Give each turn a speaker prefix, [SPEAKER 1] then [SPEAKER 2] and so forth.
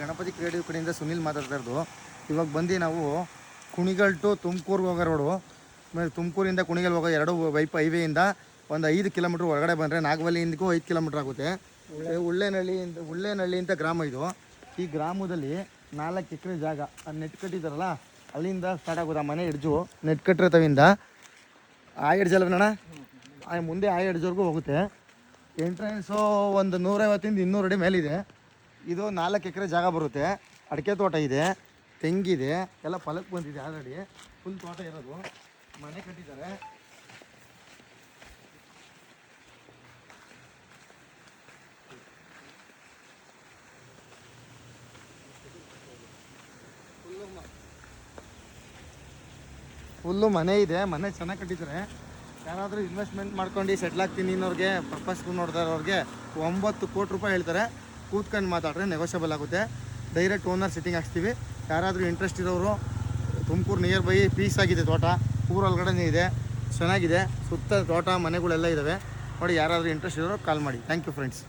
[SPEAKER 1] Ganapati creative ಕಡೆಯಿಂದ ಸುನಿಲ್ ಮಾತಾಡ್ತಾ ಇರೋದು. ಇವಾಗ ಬಂದು ನಾವು ಕುಣಿಗಲ್ ಟು ತುಮಕೂರ್ಗೆ ಹೋಗೋ ರೋಡು, ಆಮೇಲೆ ತುಮಕೂರಿಂದ ಕುಣಿಗಲ್ ಹೋಗೋ ಎರಡು ಹೈವೇಯಿಂದ ಒಂದು 5 ಕಿಲೋಮೀಟ್ರ್ ಒಳಗಡೆ ಬಂದರೆ ನಾಗವಲ್ಲಿಂದಕ್ಕೂ 5 ಕಿಲೋಮೀಟ್ರ್ ಆಗುತ್ತೆ. ಉಳ್ಳೇನಹಳ್ಳಿ ಅಂತ ಗ್ರಾಮ ಇದು. ಈ ಗ್ರಾಮದಲ್ಲಿ 4 ಎಕರೆ ಜಾಗ ನೆಟ್ ಕಟ್ಟಿದ್ದಾರಲ್ಲ, ಅಲ್ಲಿಂದ ಸ್ಟಾರ್ಟ್ ಆಗೋದು. ಆ ಮನೆ ಎಡ್ಜು ನೆಟ್ ಕಟ್ಟಿರ್ತವಿಂದ ಆ ಎಡ್ಜಲ್ಲಣ್ಣ, ಮುಂದೆ ಆ ಎಡ್ಜವರೆಗೂ ಹೋಗುತ್ತೆ. ಎಂಟ್ರೆನ್ಸು ಒಂದು 150ಇಂದ 200 ಅಡಿ ಮೇಲಿದೆ. ಇದು 4 ಎಕರೆ ಜಾಗ ಬರುತ್ತೆ. ಅಡಿಕೆ ತೋಟ ಇದೆ, ತೆಂಗಿದೆ, ಎಲ್ಲ ಫಲಕ್ಕೆ ಬಂದಿದೆ. ಆಲ್ರೆಡಿ ಫುಲ್ ತೋಟ ಇರೋದು. ಮನೆ ಕಟ್ಟಿದ್ದಾರೆ. ಫುಲ್ಲು ಮನೆ ಇದೆ. ಮನೆ ಚೆನ್ನಾಗಿ ಕಟ್ಟಿದ್ದಾರೆ. ಯಾರಾದರೂ ಇನ್ವೆಸ್ಟ್ಮೆಂಟ್ ಮಾಡ್ಕೊಂಡು ಸೆಟ್ಲ್ ಆಗ್ತೀನಿ ಅನ್ನೋರಿಗೆ, ಪರ್ಪಸ್ ನೋಡ್ತಾ ಇರೋರಿಗೆ 9 ಕೋಟಿ ರೂಪಾಯಿ ಹೇಳ್ತಾರೆ. ಕೂತ್ಕೊಂಡು ಮಾತಾಡ್ರೆ ನೆಗೋಷಿಯಬಲ್ ಆಗುತ್ತೆ. ಡೈರೆಕ್ಟ್ ಓನರ್ ಸಿಟ್ಟಿಂಗ್ ಹಾಕ್ಸ್ತೀವಿ. ಯಾರಾದರೂ ಇಂಟ್ರೆಸ್ಟ್ ಇರೋರು, ತುಮಕೂರು ನಿಯರ್ ಬೈ ಪೀಸ್ ಆಗಿದೆ ತೋಟ, ಊರೊಳಗಡೆ ಇದೆ, ಚೆನ್ನಾಗಿದೆ. ಸುತ್ತ ತೋಟ ಮನೆಗಳೆಲ್ಲ ಇದ್ದಾವೆ ನೋಡಿ. ಯಾರಾದರೂ ಇಂಟ್ರೆಸ್ಟ್ ಇರೋರು ಕಾಲ್ ಮಾಡಿ. Thank you friends.